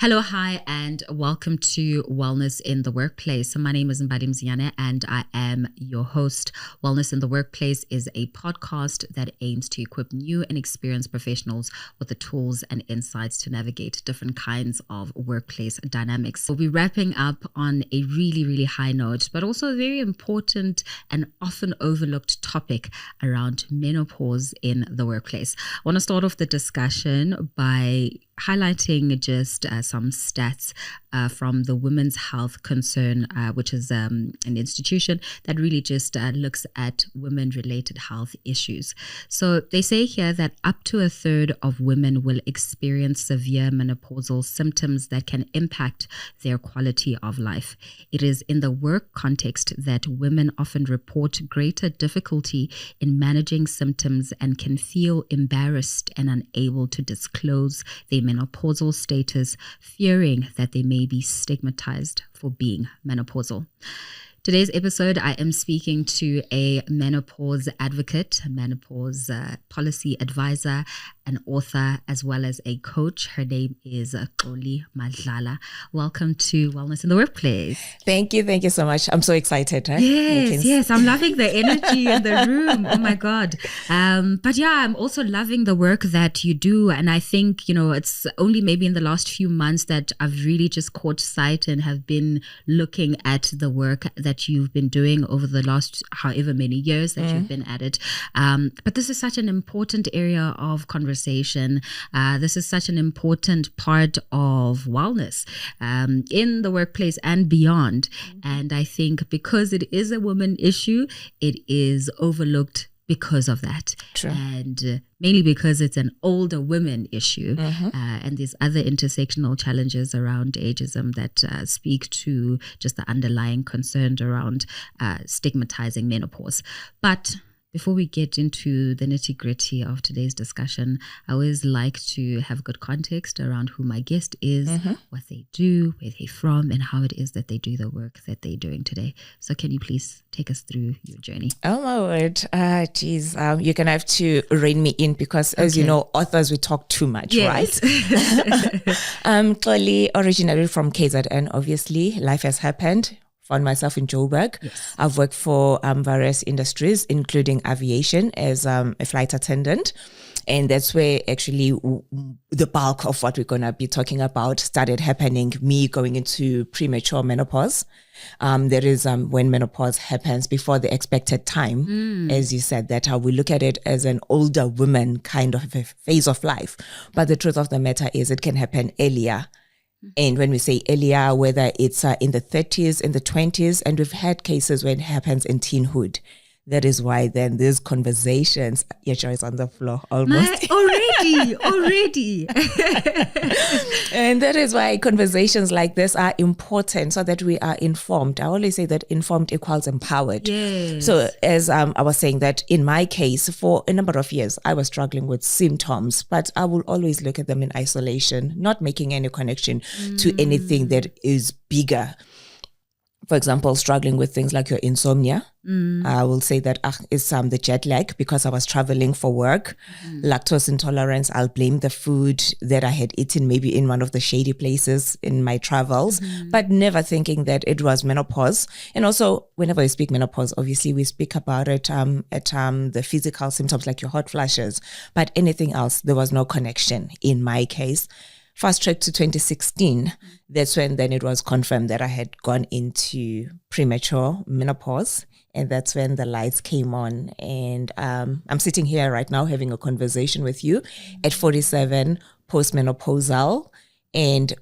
Hello, hi, and welcome to Wellness in the Workplace. My name is Mbadi Mziane, and I am your host. Wellness in the Workplace is a podcast that aims to equip new and experienced professionals with the tools and insights to navigate different kinds of workplace dynamics. We'll be wrapping up on a really, really high note, but also a very important and often overlooked topic around menopause in the workplace. I want to start off the discussion by highlighting just some stats from the Women's Health Concern, which is an institution that really just looks at women-related health issues. So they say here that up to a third of women will experience severe menopausal symptoms that can impact their quality of life. It is in the work context that women often report greater difficulty in managing symptoms and can feel embarrassed and unable to disclose their menopausal status, fearing that they may be stigmatized for being menopausal. Today's episode, I am speaking to a menopause advocate, a menopause policy advisor, an author, as well as a coach. Her name is Xoli Madlala. Welcome to Wellness in the Workplace. Thank you so much. I'm so excited. Yes, I'm loving the energy in the room. Oh my God. But yeah, I'm also loving the work that you do. And I think, it's only maybe in the last few months that I've really just caught sight and have been looking at the work that you've been doing over the last however many years that you've been at it. But this is such an important area of conversation. This is such an important part of wellness in the workplace and beyond. And I think because it is a woman issue, it is overlooked because of that. True. And mainly because it's an older women issue. And there's other intersectional challenges around ageism that speak to just the underlying concern around stigmatizing menopause. But before we get into the nitty-gritty of today's discussion, I always like to have good context around who my guest is, what they do, where they're from, and how it is that they do the work that they're doing today. So can you please take us through your journey? Oh my word. Geez. You're going to have to rein me in because as you know, authors, we talk too much, right? Xoli, originally from KZN, obviously. Life has happened. Found myself in Joburg. Yes. I've worked for various industries, including aviation as a flight attendant. And that's where actually the bulk of what we're going to be talking about started happening, me going into premature menopause. There is when menopause happens before the expected time, as you said, that we look at it as an older woman kind of a phase of life. But the truth of the matter is it can happen earlier. And when we say earlier, whether it's in the 30s, in the 20s, and we've had cases when it happens in teenhood. That is why then these conversations, your jaw is on the floor almost. Already. And that is why conversations like this are important so that we are informed. I always say that informed equals empowered. Yes. So as I was saying that in my case, for a number of years, I was struggling with symptoms, but I will always look at them in isolation, not making any connection to anything that is bigger. For example, struggling with things like your insomnia. I will say that it's the jet lag because I was traveling for work. Lactose intolerance, I'll blame the food that I had eaten maybe in one of the shady places in my travels, but never thinking that it was menopause. And also, whenever we speak menopause, obviously we speak about it at the physical symptoms like your hot flashes, but anything else, there was no connection in my case. Fast track to 2016, that's when then it was confirmed that I had gone into premature menopause. And that's when the lights came on. And I'm sitting here right now having a conversation with you at 47, postmenopausal. And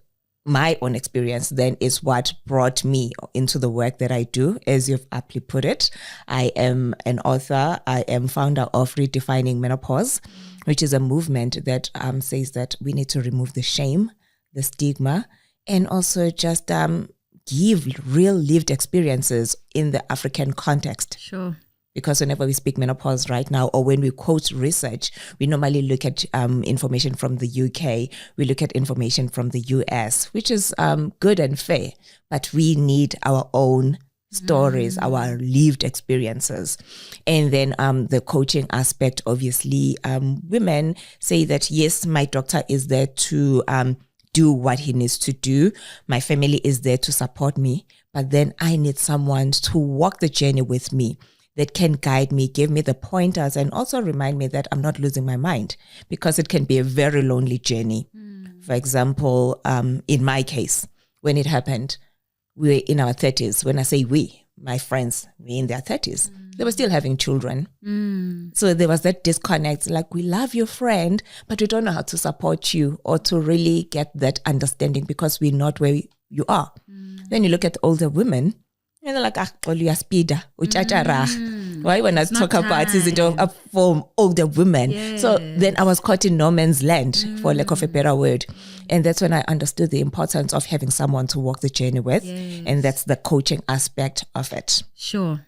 my own experience then is what brought me into the work that I do. As you've aptly put it, I am an author. I am founder of Redesigning Menopause, which is a movement that says that we need to remove the shame, the stigma, and also just give real lived experiences in the African context. Sure. Because whenever we speak menopause right now, or when we quote research, we normally look at information from the UK, we look at information from the US, which is good and fair, but we need our own stories, our lived experiences. And then the coaching aspect, obviously, women say that, yes, my doctor is there to do what he needs to do. My family is there to support me, but then I need someone to walk the journey with me that can guide me, give me the pointers, and also remind me that I'm not losing my mind, because it can be a very lonely journey. For example, in my case, when it happened, we were in our 30s. When I say we, my friends were in their 30s. They were still having children. So there was that disconnect, like, we love your friend, but we don't know how to support you or to really get that understanding because we're not where you are. Then you look at older women, and they're like, why when I talk about is it up for older women? So then I was caught in no man's land, for lack of a better word. And that's when I understood the importance of having someone to walk the journey with. And that's the coaching aspect of it. Sure.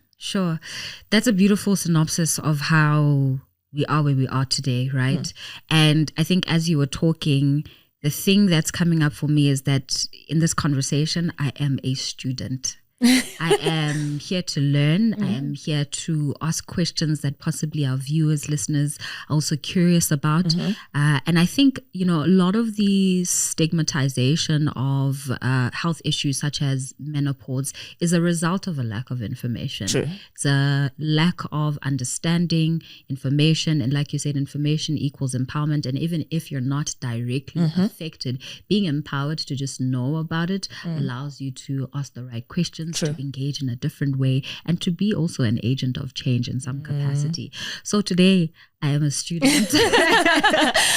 That's a beautiful synopsis of how we are where we are today, right? And I think as you were talking, the thing that's coming up for me is that in this conversation, I am a student. I am here to learn. I am here to ask questions that possibly our viewers, listeners are also curious about. And I think, a lot of the stigmatization of health issues such as menopause is a result of a lack of information. True. It's a lack of understanding, information. And like you said, information equals empowerment. And even if you're not directly affected, being empowered to just know about it allows you to ask the right questions, to engage in a different way, and to be also an agent of change in some capacity. So today I am a student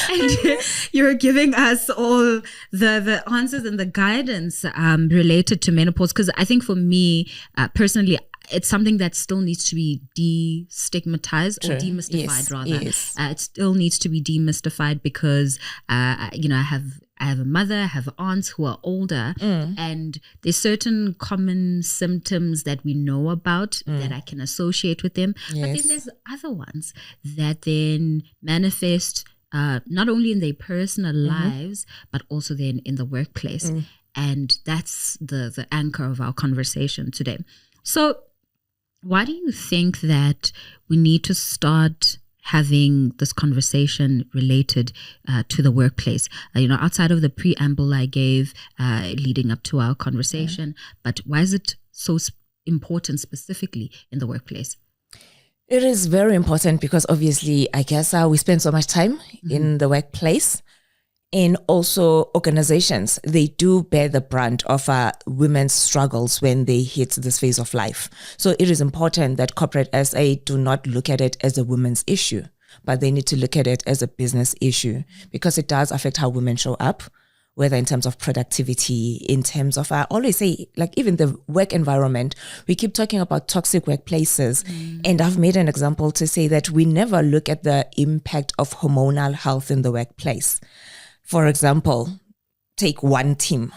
and you're giving us all the answers and the guidance related to menopause, because I think for me personally, it's something that still needs to be destigmatized or demystified, rather. It still needs to be demystified because, I have a mother, I have aunts who are older, and there's certain common symptoms that we know about that I can associate with them. But then there's other ones that then manifest not only in their personal lives, but also then in the workplace. And that's the anchor of our conversation today. So why do you think that we need to start having this conversation related to the workplace? Outside of the preamble I gave leading up to our conversation, but why is it so important specifically in the workplace? It is very important because obviously, I guess we spend so much time in the workplace. And also organizations, they do bear the brunt of women's struggles when they hit this phase of life. So it is important that corporate SA do not look at it as a women's issue, but they need to look at it as a business issue, because it does affect how women show up, whether in terms of productivity, in terms of, I always say, like even the work environment. We keep talking about toxic workplaces. And I've made an example to say that we never look at the impact of hormonal health in the workplace. For example, take one team.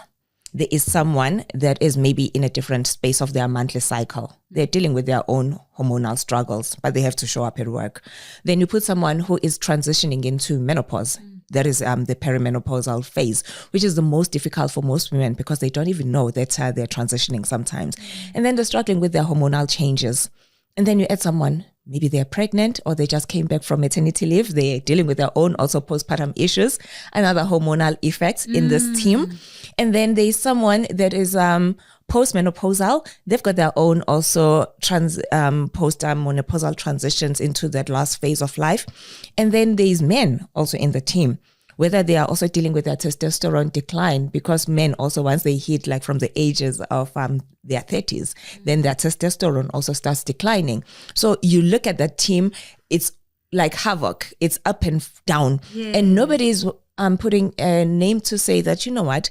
There is someone that is maybe in a different space of their monthly cycle. They're dealing with their own hormonal struggles, but they have to show up at work. Then you put someone who is transitioning into menopause. That is the perimenopausal phase, which is the most difficult for most women because they don't even know that they're transitioning sometimes. And then they're struggling with their hormonal changes. And then you add someone, maybe they're pregnant or they just came back from maternity leave. They're dealing with their own also postpartum issues, another hormonal effect in this team. And then there's someone that is postmenopausal. They've got their own also postmenopausal transitions into that last phase of life. And then there's men also in the team, whether they are also dealing with their testosterone decline, because men also, once they hit like from the ages of their 30s, then their testosterone also starts declining. So you look at that team, it's like havoc. It's up and down. And nobody's putting a name to say that, you know what,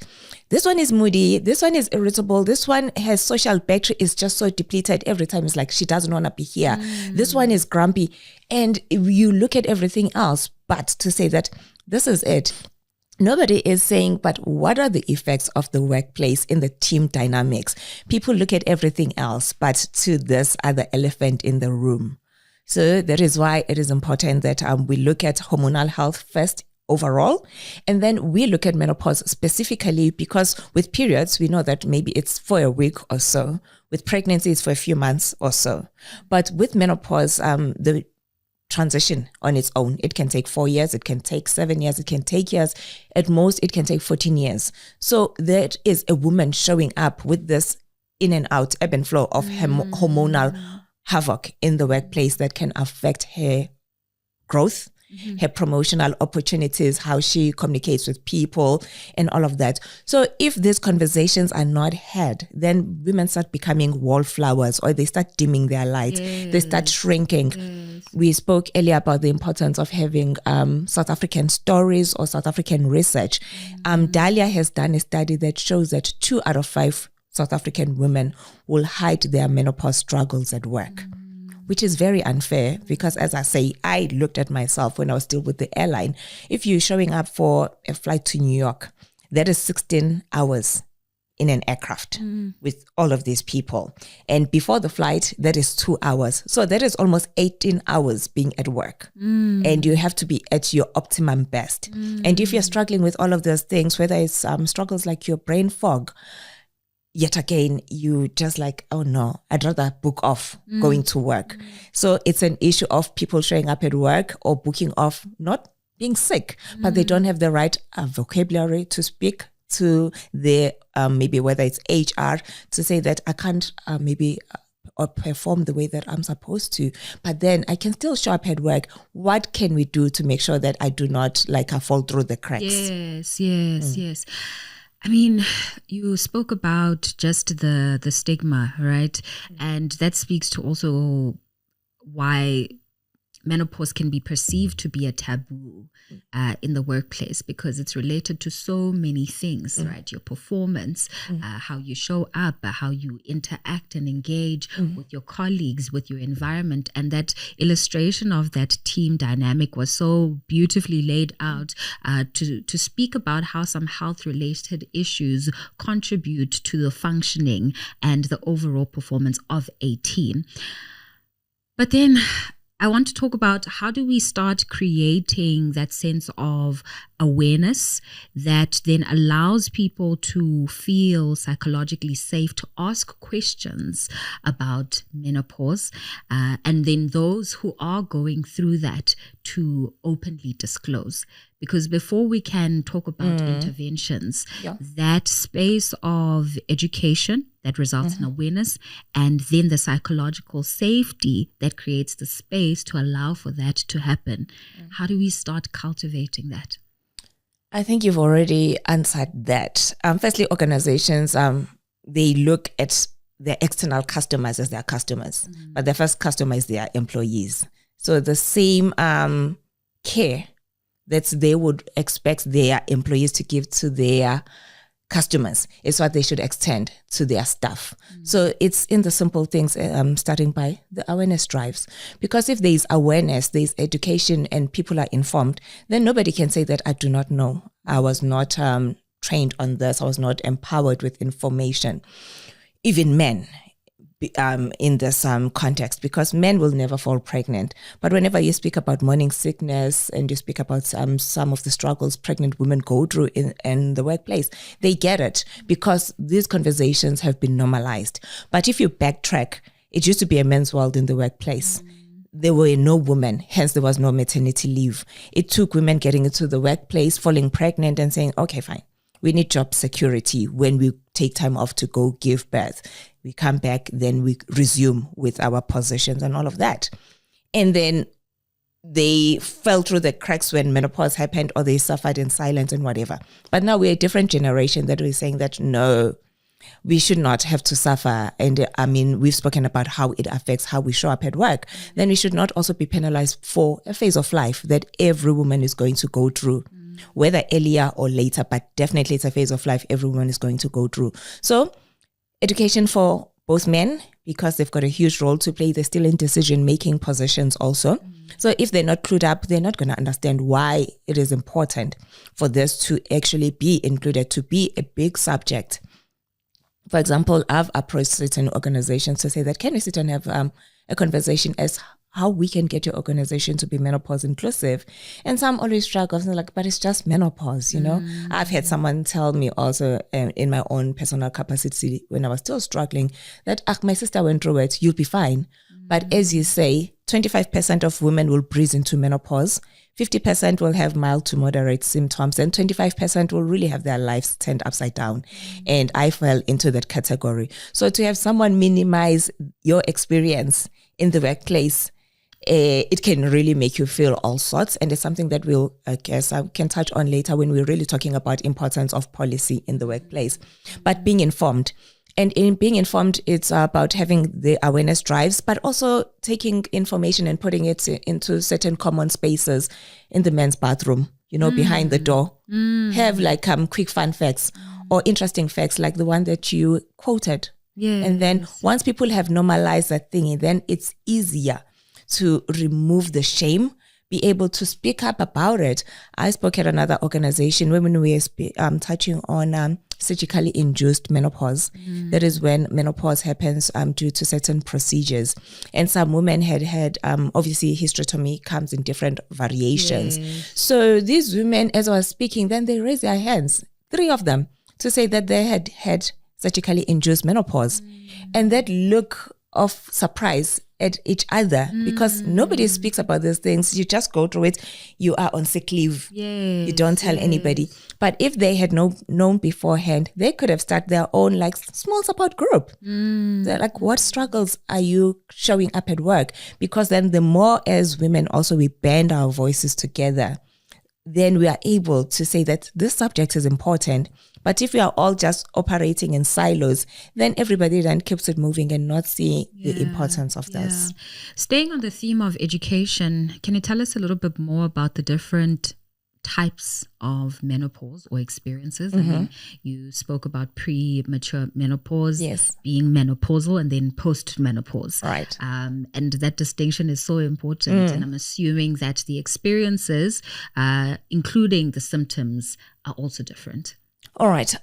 this one is moody, this one is irritable, this one has social battery is just so depleted every time. It's like she doesn't want to be here. This one is grumpy. And you look at everything else, but to say that this is it. Nobody is saying, but what are the effects of the workplace in the team dynamics? People look at everything else, but to this other elephant in the room. So that is why it is important that we look at hormonal health first overall, and then we look at menopause specifically, because with periods, we know that maybe it's for a week or so. With pregnancy, it's for a few months or so. But with menopause, the transition on its own. It can take 4 years, it can take 7 years, it can take years. At most, it can take 14 years. So there is a woman showing up with this in and out, ebb and flow of hormonal havoc in the workplace that can affect her growth, her promotional opportunities, how she communicates with people, and all of that. So if these conversations are not had, then women start becoming wallflowers, or they start dimming their light. They start shrinking. We spoke earlier about the importance of having South African stories or South African research. Dahlia has done a study that shows that 2 out of 5 South African women will hide their menopause struggles at work, which is very unfair because, as I say, I looked at myself when I was still with the airline. If you're showing up for a flight to New York, that is 16 hours in an aircraft with all of these people. And before the flight, that is 2 hours. So that is almost 18 hours being at work. And you have to be at your optimum best. And if you're struggling with all of those things, whether it's struggles like your brain fog, yet again, you just like, oh no, I'd rather book off going to work. So it's an issue of people showing up at work or booking off, not being sick, but they don't have the right vocabulary to speak to their, maybe whether it's HR, to say that I can't or perform the way that I'm supposed to, but then I can still show up at work. What can we do to make sure that I do not fall through the cracks? Yes. I mean, you spoke about just the stigma, right? And that speaks to also why menopause can be perceived to be a taboo in the workplace, because it's related to so many things, right? Your performance, how you show up, how you interact and engage with your colleagues, with your environment. And that illustration of that team dynamic was so beautifully laid out to speak about how some health-related issues contribute to the functioning and the overall performance of a team. But then I want to talk about how do we start creating that sense of awareness that then allows people to feel psychologically safe to ask questions about menopause, and then those who are going through that to openly disclose. Because before we can talk about interventions, that space of education that results in awareness, and then the psychological safety that creates the space to allow for that to happen. How do we start cultivating that? I think you've already answered that. Firstly, organizations, they look at their external customers as their customers, but their first customer is their employees. So the same care that they would expect their employees to give to their customers is what they should extend to their staff. So it's in the simple things, starting by the awareness drives. Because if there is awareness, there is education, and people are informed, then nobody can say that I do not know. I was not trained on this. I was not empowered with information. Even men, in this context, because men will never fall pregnant. But whenever you speak about morning sickness and you speak about some of the struggles pregnant women go through in the workplace, they get it because these conversations have been normalized. But if you backtrack, it used to be a men's world in the workplace. There were no women, hence there was no maternity leave. It took women getting into the workplace, falling pregnant and saying, okay, fine, we need job security when we take time off to go give birth. We come back, then we resume with our positions and all of that. And then they fell through the cracks when menopause happened, or they suffered in silence and whatever. But now we're a different generation that we're saying that, no, we should not have to suffer. And I mean, we've spoken about how it affects how we show up at work. Then we should not also be penalized for a phase of life that every woman is going to go through, whether earlier or later, but definitely it's a phase of life every woman is going to go through. So education for both men, because they've got a huge role to play. They're still in decision-making positions also. So if they're not clued up, they're not going to understand why it is important for this to actually be included, to be a big subject. For example, I've approached certain organizations to say that, can we sit and have a conversation as how we can get your organization to be menopause inclusive? And some always struggle, and they're like, but it's just menopause, you know? I've had someone tell me also in my own personal capacity when I was still struggling that, my sister went through it, you'll be fine. But as you say, 25% of women will breeze into menopause, 50% will have mild to moderate symptoms, and 25% will really have their lives turned upside down. And I fell into that category. So to have someone minimize your experience in the workplace, it can really make you feel all sorts. And it's something that I can touch on later when we're really talking about importance of policy in the workplace. But being informed. And in being informed, it's about having the awareness drives, but also taking information and putting it into certain common spaces in the men's bathroom, behind the door. Have like quick fun facts or interesting facts like the one that you quoted. Yeah. And then once people have normalized that thing, then it's easier to remove the shame, be able to speak up about it. I spoke at another organization when we were touching on surgically induced menopause. That is when menopause happens due to certain procedures. And some women had obviously hysterectomy comes in different variations. Yes. So these women, as I was speaking, then they raised their hands, 3 of them, to say that they had surgically induced menopause. And that look of surprise at each other, because nobody speaks about these things. You just go through it. You are on sick leave. Yes, you don't tell anybody. But if they had known beforehand, they could have started their own small support group. They're like, what struggles are you showing up at work? Because then the more as women also we band our voices together, then we are able to say that this subject is important. But if we are all just operating in silos, then everybody then keeps it moving and not seeing the importance of this. Staying on the theme of education, can you tell us a little bit more about the different types of menopause or experiences? I mean, you spoke about premature menopause, being menopausal, and then post-menopause. Right. And that distinction is so important. And I'm assuming that the experiences, including the symptoms, are also different. All right.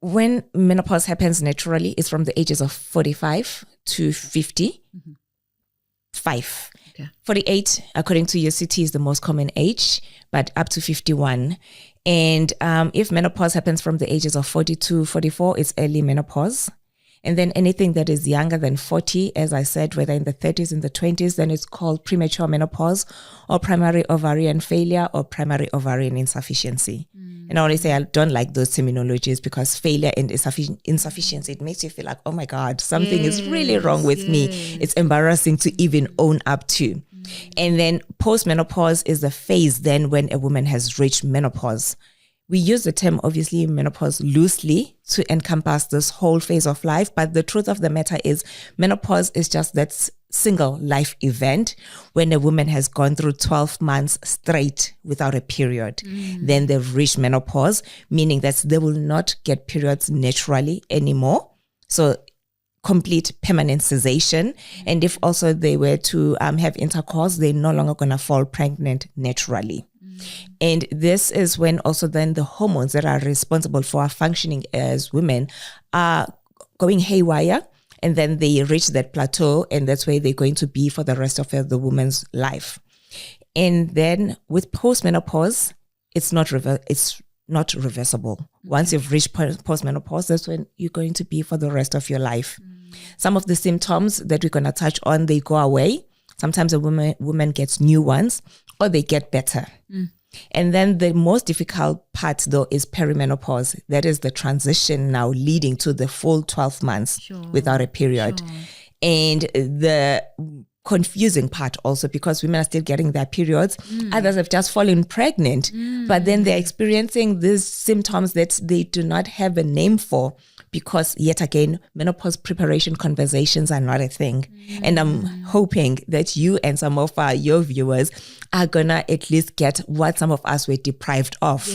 When menopause happens naturally, it's from the ages of 45 to 50. 5. Okay. 48, according to your city, is the most common age, but up to 51. And if menopause happens from the ages of 40 to 44, it's early menopause. And then anything that is younger than 40, as I said, whether in the 30s, in the 20s, then it's called premature menopause or primary ovarian failure or primary ovarian insufficiency. And I always say I don't like those terminologies because failure and insufficiency, it makes you feel like, oh my God, something is really wrong with me. It's embarrassing to even own up to. And then post-menopause is the phase then when a woman has reached menopause. We use the term, obviously, menopause loosely to encompass this whole phase of life. But the truth of the matter is menopause is just that single life event when a woman has gone through 12 months straight without a period. Then they've reached menopause, meaning that they will not get periods naturally anymore. So complete permanent cessation. And if also they were to have intercourse, they're no longer going to fall pregnant naturally. And this is when also then the hormones that are responsible for our functioning as women are going haywire, and then they reach that plateau, and that's where they're going to be for the rest of the woman's life. And then with postmenopause, it's not reversible. Once you've reached postmenopause, that's when you're going to be for the rest of your life. Some of the symptoms that we're going to touch on, they go away. Sometimes a woman gets new ones, or they get better. And then the most difficult part, though, is perimenopause. That is the transition now leading to the full 12 months without a period. And the confusing part also, because women are still getting their periods. Others have just fallen pregnant, but then they're experiencing these symptoms that they do not have a name for, because yet again, menopause preparation conversations are not a thing. And I'm hoping that you and some of your viewers are gonna at least get what some of us were deprived of.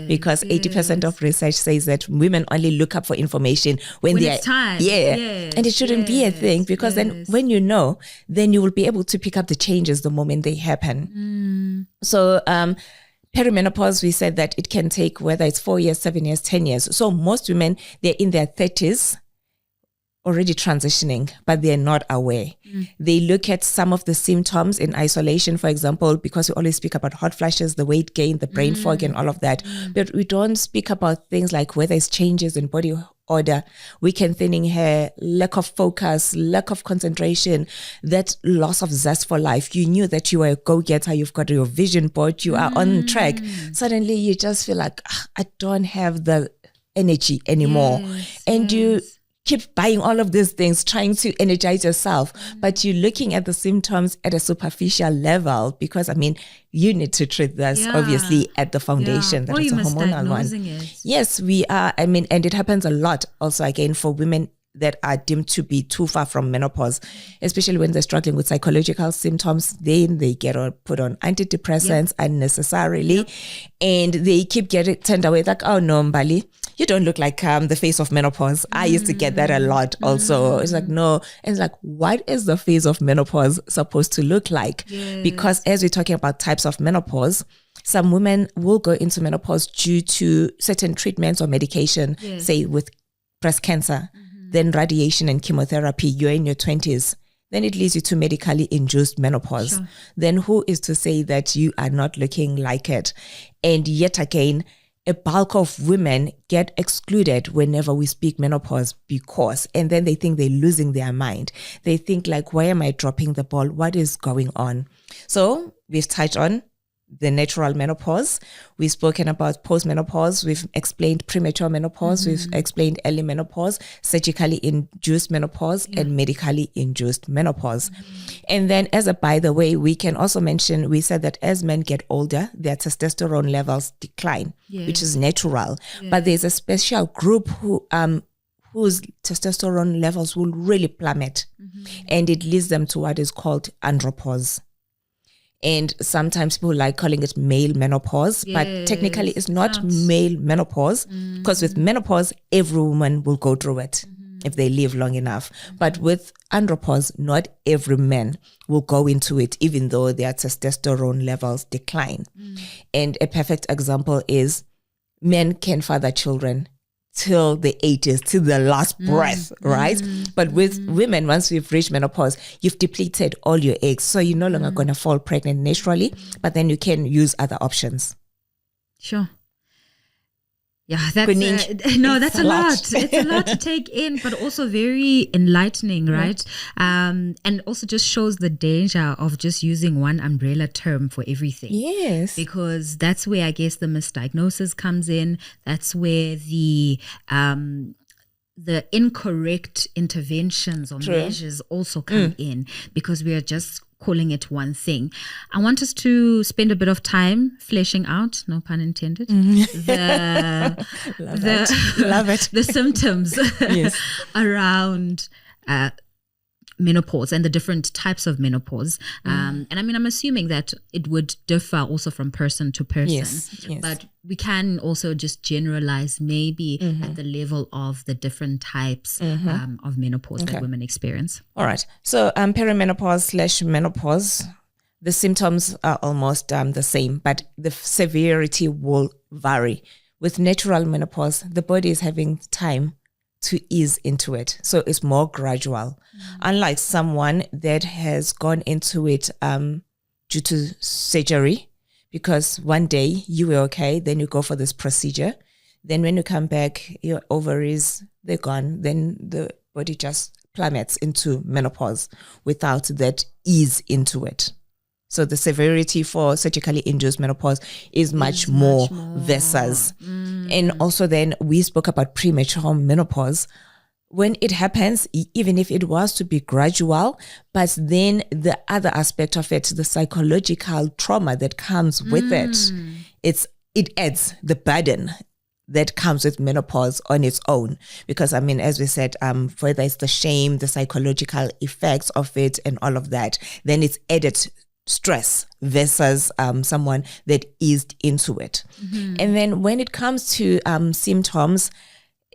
Because 80% of research says that women only look up for information when it's time. And it shouldn't be a thing, because then when you know, then you will be able to pick up the changes the moment they happen. So perimenopause, we said that it can take whether it's 4 years, 7 years, 10 years. So most women, they're in their 30s already transitioning, but they're not aware. They look at some of the symptoms in isolation, for example, because we always speak about hot flashes, the weight gain, the brain fog and all of that. But we don't speak about things like whether it's changes in body odor, weakened thinning hair, lack of focus, lack of concentration, that loss of zest for life. You knew that you were a go-getter, you've got your vision board, you are on track. Suddenly you just feel like, I don't have the energy anymore. And you keep buying all of these things, trying to energize yourself, but you're looking at the symptoms at a superficial level because, I mean, you need to treat this obviously at the foundation. That is a hormonal one. Yes, we are. I mean, and it happens a lot also again for women that are deemed to be too far from menopause, especially when they're struggling with psychological symptoms. Then they get put on antidepressants unnecessarily, and they keep getting turned away like, oh no, Mbali, you don't look like the face of menopause. I used to get that a lot also. It's like, no. And it's like, what is the phase of menopause supposed to look like? Because as we're talking about types of menopause, some women will go into menopause due to certain treatments or medication, say with breast cancer, then radiation and chemotherapy. You're in your 20s. Then it leads you to medically induced menopause. Then who is to say that you are not looking like it? And yet again, a bulk of women get excluded whenever we speak menopause because, and then they think they're losing their mind. They think like, why am I dropping the ball? What is going on? So we've touched on the natural menopause. We've spoken about postmenopause. We've explained premature menopause. We've explained early menopause, surgically induced menopause, and medically induced menopause. And then as a by the way, we can also mention, we said that as men get older, their testosterone levels decline, which is natural. But there's a special group whose testosterone levels will really plummet, and it leads them to what is called andropause. And sometimes people like calling it male menopause, but technically it's not male menopause, because with menopause, every woman will go through it if they live long enough. But with andropause, not every man will go into it, even though their testosterone levels decline. And a perfect example is men can father children till the 80s, till the last breath, right? But with women, once we've reached menopause, you've depleted all your eggs. So you're no longer going to fall pregnant naturally, but then you can use other options. Sure. Yeah, that's that's a lot. It's a lot to take in, but also very enlightening, right? And also just shows the danger of just using one umbrella term for everything. Yes. Because that's where I guess the misdiagnosis comes in. That's where the incorrect interventions or measures also come in, because we are just calling it one thing. I want us to spend a bit of time fleshing out, no pun intended, the symptoms around menopause and the different types of menopause. And I mean, I'm assuming that it would differ also from person to person, but we can also just generalize maybe at the level of the different types of menopause that women experience. All right. So perimenopause / menopause, the symptoms are almost the same, but the severity will vary. With natural menopause, the body is having time to ease into it. So it's more gradual. Unlike someone that has gone into it due to surgery, because one day you were okay, then you go for this procedure. Then when you come back, your ovaries, they're gone. Then the body just plummets into menopause without that ease into it. So the severity for surgically induced menopause is much more versus. And also then we spoke about premature menopause. When it happens, even if it was to be gradual, but then the other aspect of it, the psychological trauma that comes with it adds the burden that comes with menopause on its own. Because I mean, as we said, whether it's the shame, the psychological effects of it and all of that, then it's added stress versus someone that eased into it. And then when it comes to symptoms,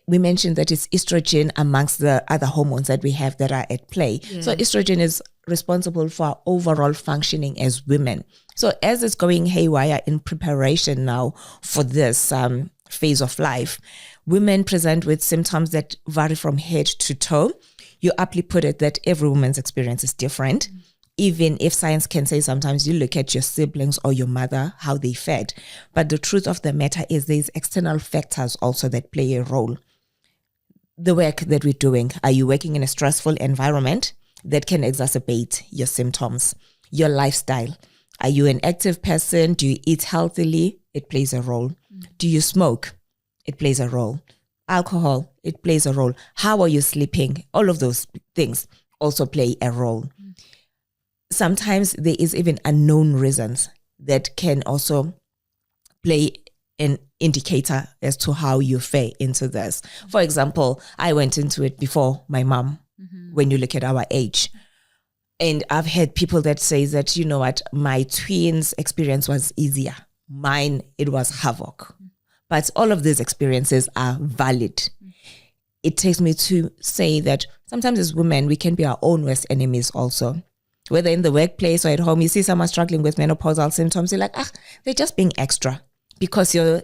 we mentioned that it's estrogen amongst the other hormones that we have that are at play. So estrogen is responsible for our overall functioning as women. So as it's going haywire in preparation now for this phase of life, women present with symptoms that vary from head to toe. you aptly put it that every woman's experience is different. Even if science can say sometimes you look at your siblings or your mother, how they fared. But the truth of the matter is there's external factors also that play a role. The work that we're doing, are you working in a stressful environment that can exacerbate your symptoms? Your lifestyle. Are you an active person? Do you eat healthily? It plays a role. Do you smoke? It plays a role. Alcohol, it plays a role. How are you sleeping? All of those things also play a role. Sometimes there is even unknown reasons that can also play an indicator as to how you fare into this. For example, I went into it before my mom, when you look at our age. And I've had people that say that, you know what, my twins' experience was easier. Mine, it was havoc. But all of these experiences are valid. It takes me to say that sometimes as women, we can be our own worst enemies also. Whether in the workplace or at home, you see someone struggling with menopausal symptoms, you're like, they're just being extra because your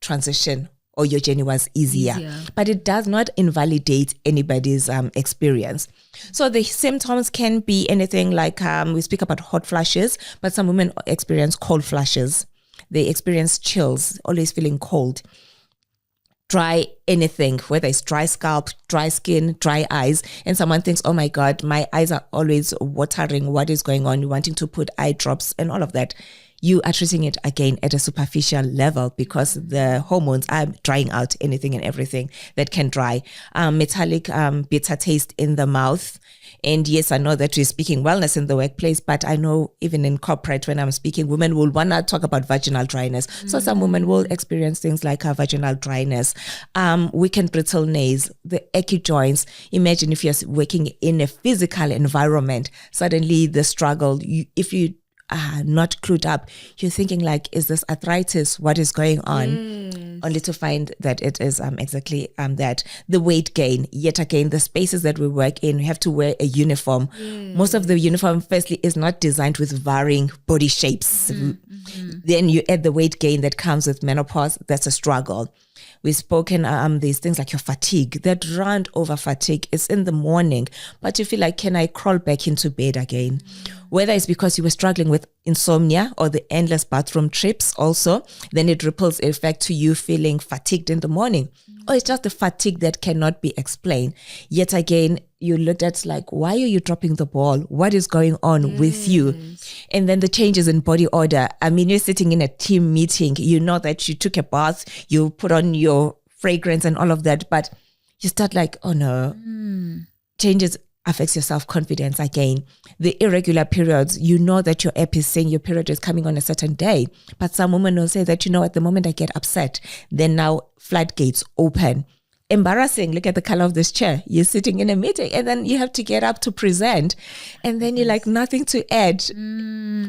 transition or your journey was easier. But it does not invalidate anybody's experience. So the symptoms can be anything like, we speak about hot flashes, but some women experience cold flashes. They experience chills, always feeling cold. Dry anything, whether it's dry scalp, dry skin, dry eyes, and someone thinks, oh my God, my eyes are always watering. What is going on? You're wanting to put eye drops and all of that. You are treating it again at a superficial level because the hormones are drying out anything and everything that can dry. Metallic bitter taste in the mouth. And yes, I know that we're speaking wellness in the workplace, but I know even in corporate, when I'm speaking, women will want to talk about vaginal dryness. So some women will experience things like vaginal dryness, weakened brittle nails, the achy joints. Imagine if you're working in a physical environment, suddenly the struggle, if you are not clued up, you're thinking like, is this arthritis? What is going on? Only to find that it is exactly that. The weight gain, yet again, the spaces that we work in, we have to wear a uniform. Most of the uniform, firstly, is not designed with varying body shapes. Then you add the weight gain that comes with menopause. That's a struggle. We've spoken these things like your fatigue, that round over fatigue is in the morning, but you feel like, can I crawl back into bed again? Whether it's because you were struggling with insomnia or the endless bathroom trips also, then it ripples effect to you feeling fatigued in the morning. Or it's just the fatigue that cannot be explained. Yet again, you looked at like, why are you dropping the ball? What is going on with you? And then the changes in body odor. I mean, you're sitting in a team meeting, you know that you took a bath, you put on your fragrance and all of that, but you start like, oh no, changes affects your self-confidence again. The irregular periods, you know that your app is saying your period is coming on a certain day, but some women will say that, you know, at the moment I get upset, then now floodgates open. Embarrassing. Look at the color of this chair. You're sitting in a meeting and then you have to get up to present and then you're like nothing to add.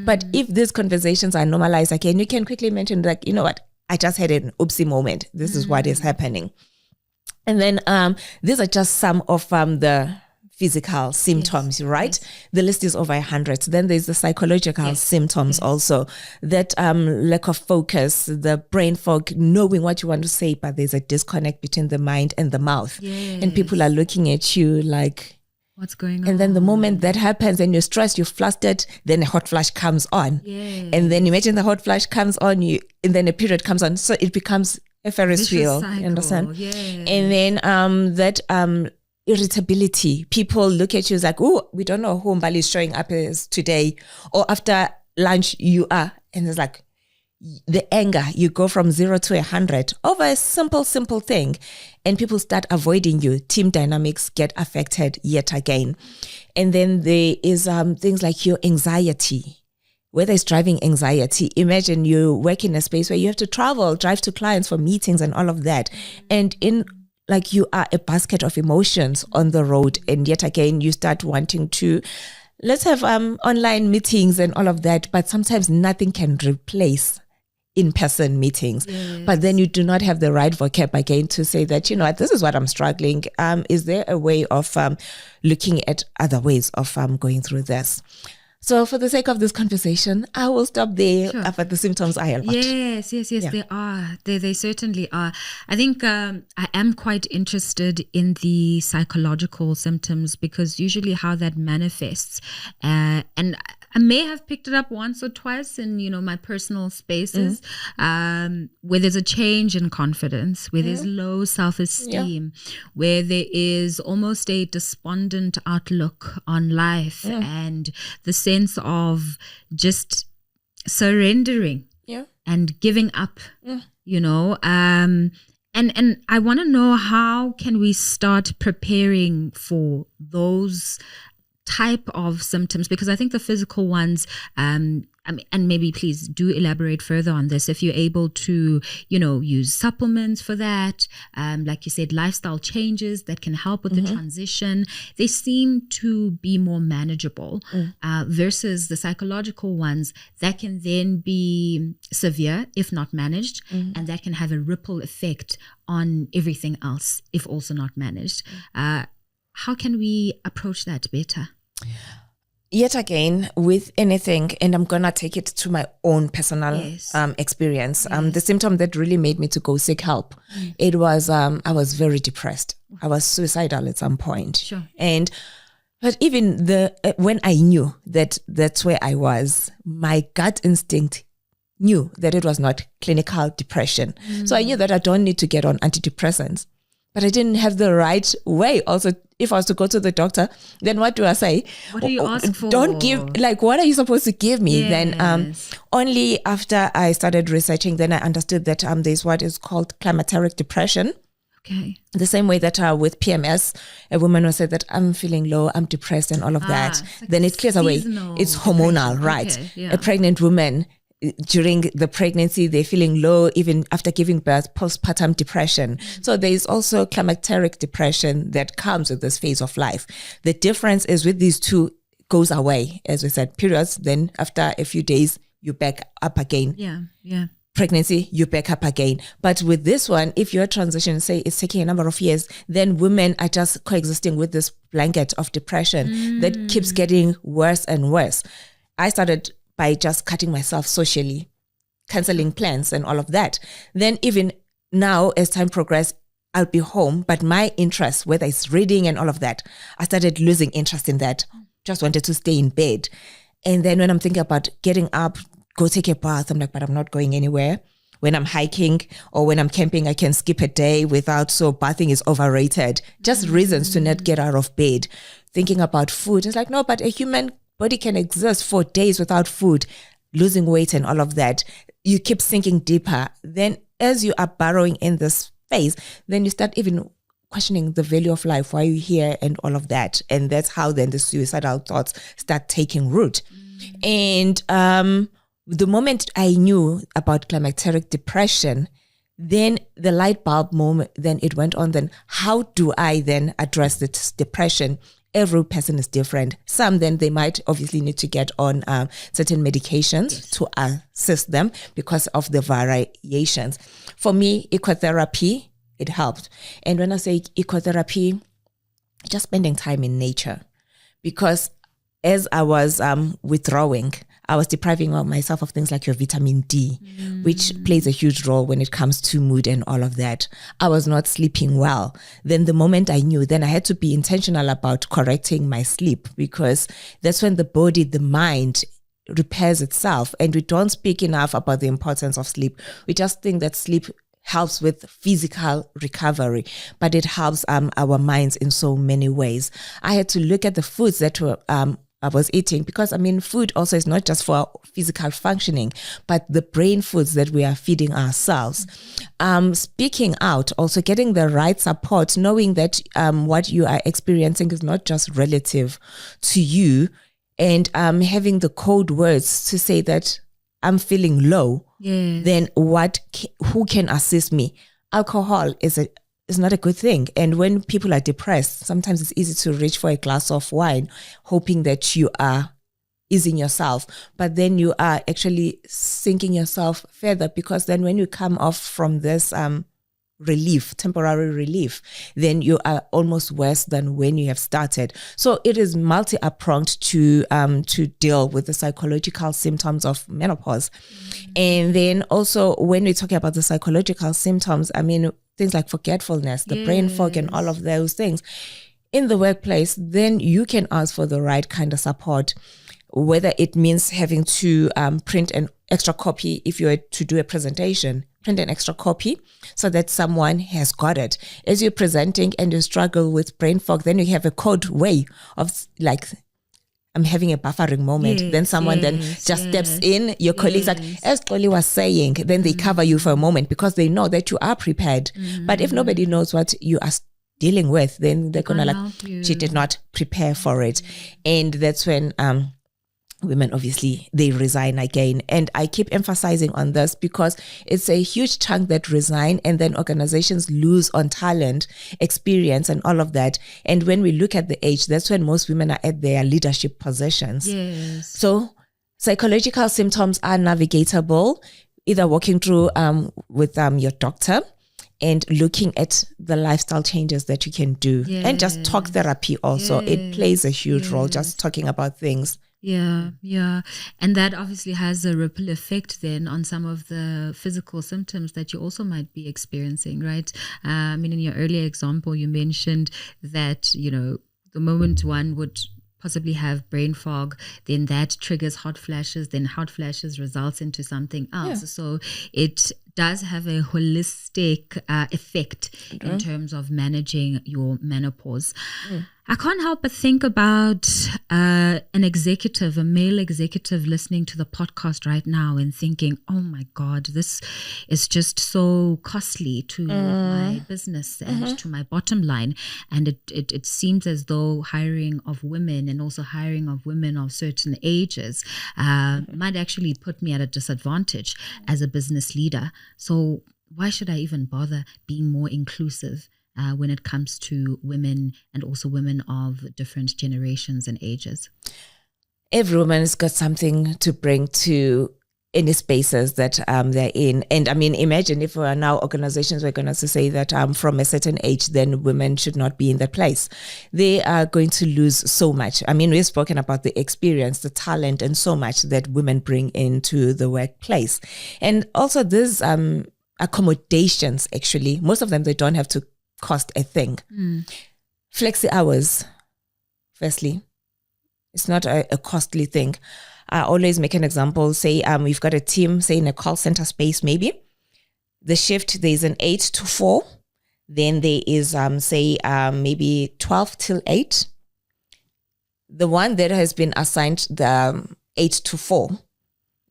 But if these conversations are normalized again, you can quickly mention like, you know what, I just had an oopsie moment. This is what is happening. And then these are just some of the physical symptoms, right? The list is over 100. Then there's the psychological symptoms also. That lack of focus, the brain fog, knowing what you want to say, but there's a disconnect between the mind and the mouth. And people are looking at you like, what's going on? And then the moment that happens and you're stressed, you're flustered, then a hot flash comes on. And then imagine the hot flash comes on you, and then a period comes on. So it becomes a Ferris wheel. Cycle. You understand? And then that irritability. People look at you as like, oh, we don't know who Mbali is showing up as today. Or after lunch, you are. And it's like the anger, you go from 0 to 100 over a simple thing. And people start avoiding you. Team dynamics get affected yet again. And then there is things like your anxiety. Whether it's driving anxiety, imagine you work in a space where you have to travel, drive to clients for meetings and all of that. And in like you are a basket of emotions on the road, and yet again you start wanting to, let's have online meetings and all of that, but sometimes nothing can replace in-person meetings. But then you do not have the right vocab again to say that, you know, this is what I'm struggling. Is there a way of looking at other ways of going through this? So for the sake of this conversation, I will stop there about the symptoms I have. Yes, they are. They certainly are. I think I am quite interested in the psychological symptoms, because usually how that manifests, and I may have picked it up once or twice in, my personal spaces, where there's a change in confidence, where there's low self-esteem, where there is almost a despondent outlook on life, and the sense of just surrendering and giving up, and I want to know, how can we start preparing for those type of symptoms? Because I think the physical ones, and maybe please do elaborate further on this, if you're able to, use supplements for that, like you said, lifestyle changes that can help with the transition, they seem to be more manageable, versus the psychological ones that can then be severe if not managed, and that can have a ripple effect on everything else if also not managed. How can we approach that better? Yet again, with anything, and I'm going to take it to my own personal experience, the symptom that really made me to go seek help, it was, I was very depressed. I was suicidal at some point. Sure. But even when I knew that that's where I was, my gut instinct knew that it was not clinical depression. So I knew that I don't need to get on antidepressants. But I didn't have the right way. Also, if I was to go to the doctor, then what do I say? What do you ask for? Don't give, what are you supposed to give me? Yes. Then only after I started researching, then I understood that there's what is called climacteric depression. Okay. The same way that with PMS, a woman will say that I'm feeling low, I'm depressed and all of that. Like then it clears away. It's hormonal, right? Okay, yeah. A pregnant woman, during the pregnancy, they're feeling low, even after giving birth, postpartum depression. So there is also climacteric depression that comes with this phase of life. The difference is with these two goes away, as we said, periods, then after a few days, you back up again. Yeah. Pregnancy, you back up again. But with this one, if your transition, say it's taking a number of years, then women are just coexisting with this blanket of depression that keeps getting worse and worse. I started by just cutting myself socially, cancelling plans and all of that. Then even now, as time progressed, I'll be home, but my interest, whether it's reading and all of that, I started losing interest in that. Just wanted to stay in bed. And then when I'm thinking about getting up, go take a bath, I'm like, but I'm not going anywhere. When I'm hiking or when I'm camping, I can skip a day without, so bathing is overrated. Just reasons to not get out of bed. Thinking about food, it's like, no, but a human body can exist for days without food, losing weight and all of that. You keep sinking deeper. Then as you are burrowing in this phase, then you start even questioning the value of life, why are you here and all of that. And that's how then the suicidal thoughts start taking root. And the moment I knew about climacteric depression, then the light bulb moment, then it went on, then how do I then address this depression? Every person is different. Some then they might obviously need to get on certain medications to assist them because of the variations. For me, ecotherapy, it helped. And when I say ecotherapy, just spending time in nature. Because as I was withdrawing, I was depriving myself of things like your vitamin D, which plays a huge role when it comes to mood and all of that. I was not sleeping well. Then the moment I knew, then I had to be intentional about correcting my sleep, because that's when the body, the mind repairs itself. And we don't speak enough about the importance of sleep. We just think that sleep helps with physical recovery, but it helps our minds in so many ways. I had to look at the foods that were I was eating, because food also is not just for physical functioning, but the brain foods that we are feeding ourselves. Speaking out, also getting the right support, knowing that what you are experiencing is not just relative to you, and having the code words to say that I'm feeling low. Yes. Then who can assist me? Alcohol is not a good thing. And when people are depressed, sometimes it's easy to reach for a glass of wine, hoping that you are easing yourself. But then you are actually sinking yourself further, because then when you come off from this temporary relief, then you are almost worse than when you have started. So it is multi-pronged to deal with the psychological symptoms of menopause. And then also when we're talking about the psychological symptoms, I mean, things like forgetfulness, the brain fog and all of those things in the workplace, then you can ask for the right kind of support, whether it means having to print an extra copy if you were to do a presentation, print an extra copy so that someone has got it. As you're presenting and you struggle with brain fog, then you have a code way of like, I'm having a buffering moment. Then someone then just steps in. Your colleagues, like, as Xoli was saying, then they cover you for a moment because they know that you are prepared. But if nobody knows what you are dealing with, then they're going to like, she did not prepare for it. And that's when women, obviously, they resign again. And I keep emphasizing on this because it's a huge chunk that resign, and then organizations lose on talent, experience, and all of that. And when we look at the age, that's when most women are at their leadership positions. Yes. So psychological symptoms are navigatable, either walking through with your doctor and looking at the lifestyle changes that you can do. And just talk therapy also. It plays a huge role, just talking about things. Yeah. And that obviously has a ripple effect then on some of the physical symptoms that you also might be experiencing, right? I mean, in your earlier example, you mentioned that, you know, the moment one would possibly have brain fog, then that triggers hot flashes, then hot flashes results into something else. So it does have a holistic effect in terms of managing your menopause. I can't help but think about an executive, a male executive listening to the podcast right now and thinking, oh my God, this is just so costly to my business and to my bottom line. And it seems as though hiring of women and also hiring of women of certain ages might actually put me at a disadvantage as a business leader. So why should I even bother being more inclusive when it comes to women and also women of different generations and ages? Every woman has got something to bring to any spaces that they're in. And I mean, imagine if we are now organizations were going to say that from a certain age, then women should not be in that place. They are going to lose so much. I mean, we've spoken about the experience, the talent, and so much that women bring into the workplace. And also these accommodations, actually, most of them, they don't have to cost a thing. Flexi hours, firstly, it's not a costly thing. I always make an example, say we've got a team, say in a call center space, maybe the shift, there's an 8 to 4, then there is maybe 12 till 8. The one that has been assigned the 8 to 4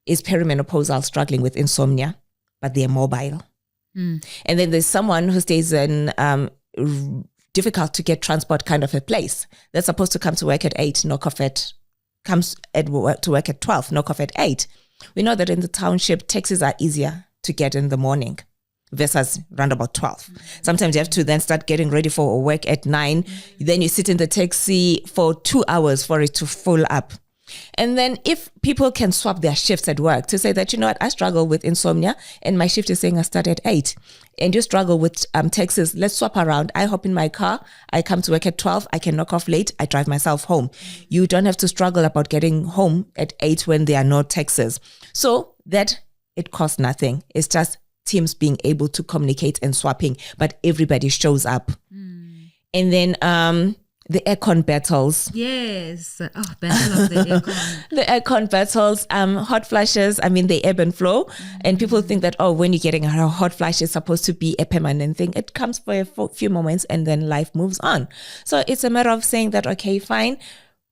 is perimenopausal, struggling with insomnia, but they're mobile. And then there's someone who stays in difficult to get transport kind of a place. They're supposed to come to work at 8, comes to work at 12, knock off at 8. We know that in the township, taxis are easier to get in the morning versus round about 12. Sometimes you have to then start getting ready for work at 9. Then you sit in the taxi for 2 hours for it to fill up. And then if people can swap their shifts at work to say that, you know what, I struggle with insomnia and my shift is saying I start at 8, and you struggle with taxis, let's swap around. I hop in my car, I come to work at 12, I can knock off late, I drive myself home. You don't have to struggle about getting home at 8 when there are no taxis. So that it costs nothing. It's just teams being able to communicate and swapping, but everybody shows up. And then the aircon battles. Yes. Oh, battle of the aircon. The aircon battles, hot flashes, I mean, they ebb and flow. And people think that, oh, when you're getting a hot flash, it's supposed to be a permanent thing. It comes for a few moments and then life moves on. So it's a matter of saying that, okay, fine,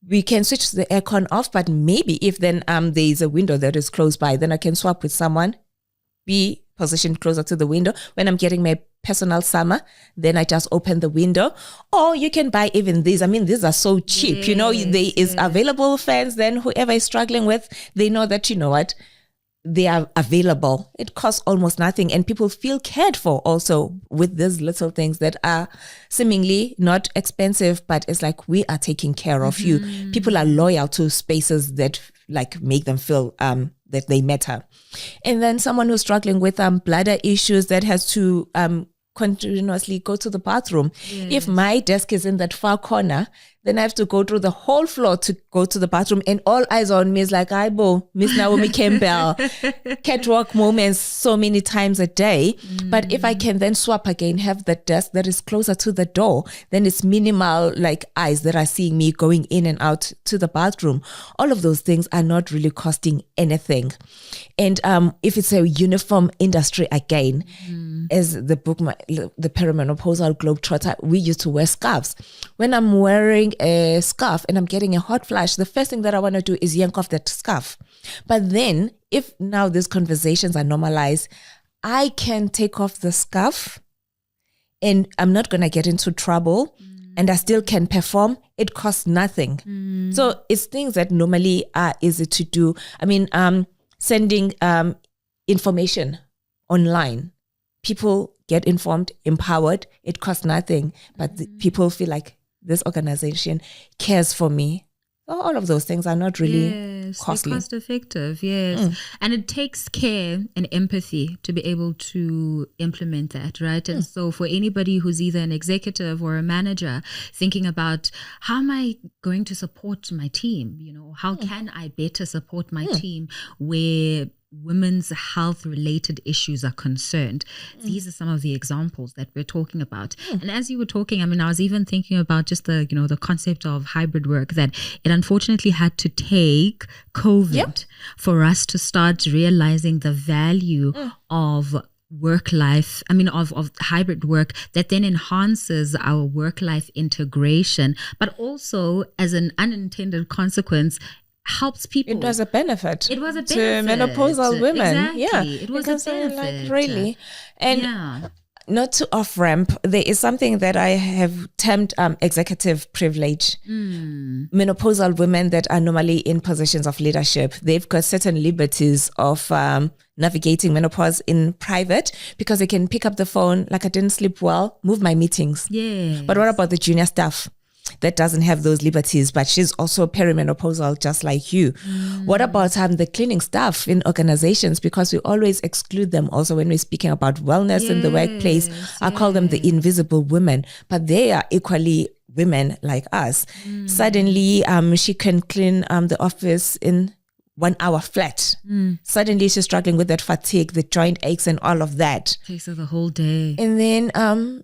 we can switch the aircon off, but maybe if then there is a window that is close by, then I can swap with someone, be positioned closer to the window. When I'm getting my personal summer, then I just open the window. Or you can buy even these. I mean, these are so cheap. Yes, you know, there is available fans. Then whoever is struggling with, they know that, you know what, they are available. It costs almost nothing. And people feel cared for also with these little things that are seemingly not expensive, but it's like we are taking care of you. People are loyal to spaces that like make them feel that they matter. And then someone who's struggling with bladder issues that has to continuously go to the bathroom. Yes. If my desk is in that far corner, then I have to go through the whole floor to go to the bathroom, and all eyes on me is like, Aibo, Miss Naomi Campbell, catwalk moments so many times a day. But if I can then swap again, have the desk that is closer to the door, then it's minimal like eyes that are seeing me going in and out to the bathroom. All of those things are not really costing anything. And if it's a uniform industry again, as the book, the Perimenopausal Globetrotter, we used to wear scarves. When I'm wearing a scarf and I'm getting a hot flash, the first thing that I want to do is yank off that scarf. But then if now these conversations are normalized, I can take off the scarf and I'm not going to get into trouble and I still can perform. It costs nothing. So it's things that normally are easy to do. I mean, sending information online. People get informed, empowered. It costs nothing, but people feel like this organization cares for me. So all of those things are not really costly. Cost effective, yes. And it takes care and empathy to be able to implement that, right? And so for anybody who's either an executive or a manager thinking about how am I going to support my team? You know, how can I better support my team where women's health related issues are concerned. These are some of the examples that we're talking about. And as you were talking, I mean, I was even thinking about just the, you know, the concept of hybrid work, that it unfortunately had to take COVID for us to start realizing the value of work life, I mean, of hybrid work that then enhances our work life integration, but also as an unintended consequence, helps people. It was a benefit. It was a benefit to menopausal women. Exactly. Yeah, It was a benefit. Like, really. And not to off ramp, there is something that I have termed executive privilege. Menopausal women that are normally in positions of leadership, they've got certain liberties of navigating menopause in private because they can pick up the phone, like I didn't sleep well, move my meetings. Yeah. But what about the junior staff that doesn't have those liberties, but she's also perimenopausal just like you? What about the cleaning staff in organizations? Because we always exclude them also when we're speaking about wellness in the workplace. I call them the invisible women, but they are equally women like us. Suddenly, she can clean the office in 1 hour flat. Suddenly she's struggling with that fatigue, the joint aches and all of that. Takes her the whole day. And then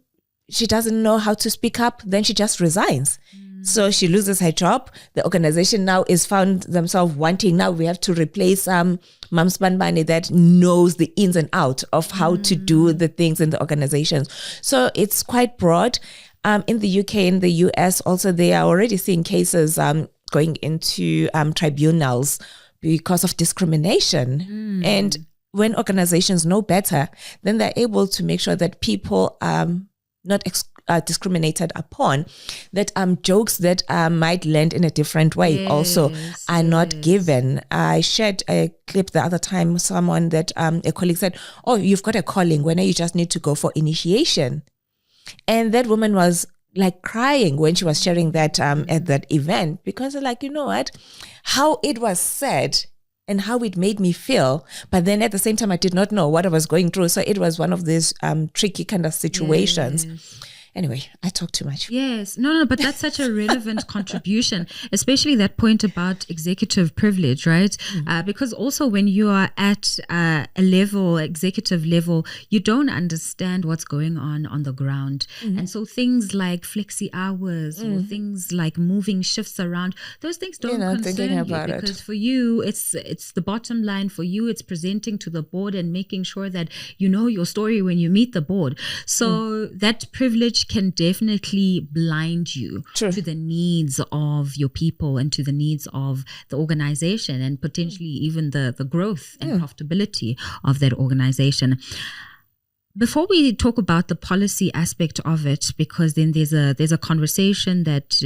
she doesn't know how to speak up, then she just resigns. So she loses her job. The organization now is found themselves wanting, now we have to replace Mam Spanbane that knows the ins and outs of how to do the things in the organizations. So it's quite broad. In the UK, in the US also, they are already seeing cases going into tribunals because of discrimination. And when organizations know better, then they're able to make sure that people not discriminated upon, that jokes that might land in a different way also are not given. I shared a clip the other time, someone that a colleague said, oh, you've got a calling, when you just need to go for initiation. And that woman was like crying when she was sharing that at that event, because like, you know what, how it was said and how it made me feel. But then at the same time, I did not know what I was going through. So it was one of these tricky kind of situations. Anyway, I talk too much. Yes. No, but that's such a relevant contribution, especially that point about executive privilege, right? Because also when you are at a level, executive level, you don't understand what's going on the ground. And so things like flexi hours or things like moving shifts around, those things don't concern you, because for you, it's the bottom line. For you, it's presenting to the board and making sure that you know your story when you meet the board. So that privilege can definitely blind you to the needs of your people and to the needs of the organization, and potentially even the growth and profitability of that organization. Before we talk about the policy aspect of it, because then there's a conversation that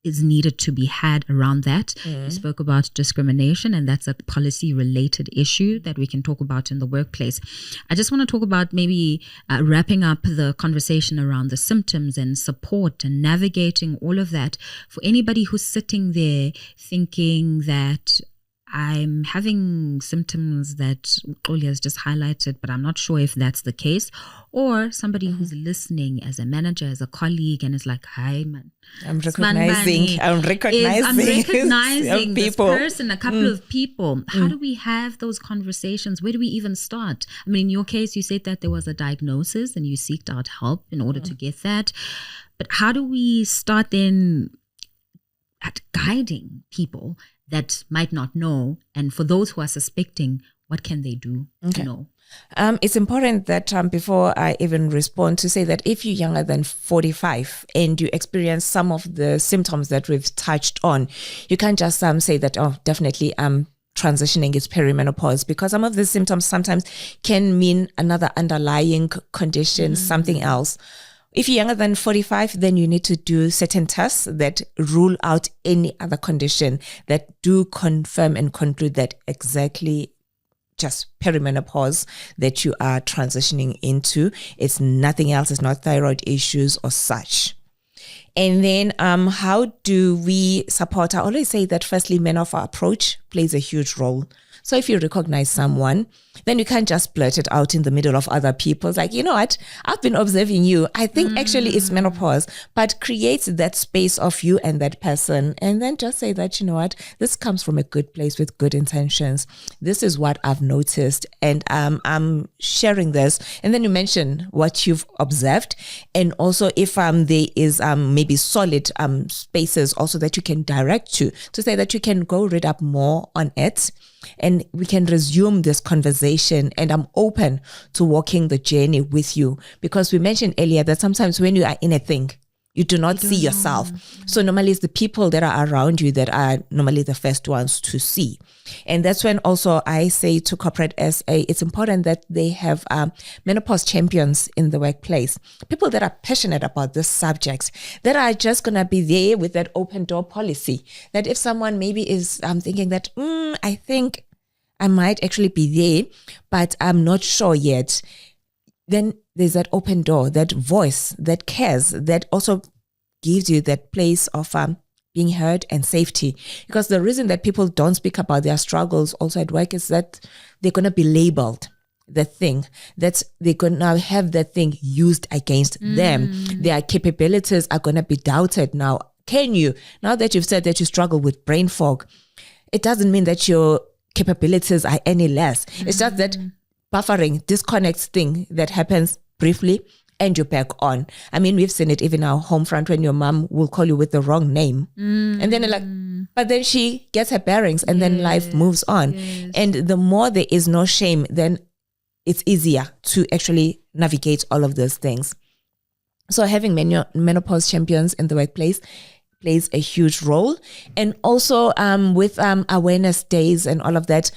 is needed to be had around that. You spoke about discrimination, and that's a policy related issue that we can talk about in the workplace. I just want to talk about maybe wrapping up the conversation around the symptoms and support and navigating all of that for anybody who's sitting there thinking that I'm having symptoms that Xoli has just highlighted, but I'm not sure if that's the case. Or somebody who's listening as a manager, as a colleague, and is like, hi, man. I'm recognizing this people. person, a couple of people. How do we have those conversations? Where do we even start? I mean, in your case, you said that there was a diagnosis and you sought out help in order to get that. But how do we start then at guiding people that might not know, and for those who are suspecting, what can they do to know? It's important that before I even respond, to say that if you're younger than 45 and you experience some of the symptoms that we've touched on, you can't just say that, oh, definitely I'm transitioning, it's perimenopause, because some of the symptoms sometimes can mean another underlying condition, something else. If you're younger than 45, then you need to do certain tests that rule out any other condition that do confirm and conclude that exactly just perimenopause that you are transitioning into. It's nothing else. It's not thyroid issues or such. And then how do we support? I always say that firstly, men of our approach plays a huge role. So if you recognize someone, then you can't just blurt it out in the middle of other people. It's like, you know what? I've been observing you. I think actually it's menopause, but create that space of you and that person. And then just say that, you know what? This comes from a good place with good intentions. This is what I've noticed. And I'm sharing this. And then you mention what you've observed. And also if there is maybe solid spaces also that you can direct to say that you can go read up more on it. And we can resume this conversation, and I'm open to walking the journey with you, because we mentioned earlier that sometimes when you are in a thing, you do not see yourself. So normally it's the people that are around you that are normally the first ones to see. And that's when also I say to corporate SA, it's important that they have menopause champions in the workplace, people that are passionate about this subject, that are just going to be there with that open door policy, that if someone maybe is thinking that, I think I might actually be there, but I'm not sure yet, then there's that open door, that voice that cares, that also gives you that place of being heard and safety. Because the reason that people don't speak about their struggles also at work is that they're going to be labeled the thing, that they're going to have that thing used against them. Their capabilities are going to be doubted. Now that you've said that you struggle with brain fog, it doesn't mean that your capabilities are any less. It's just that buffering, disconnects thing that happens briefly and you're back on. I mean, we've seen it even in our home front when your mom will call you with the wrong name. And then you're like, but then she gets her bearings and then life moves on. And the more there is no shame, then it's easier to actually navigate all of those things. So having menopause champions in the workplace plays a huge role. And also with awareness days and all of that,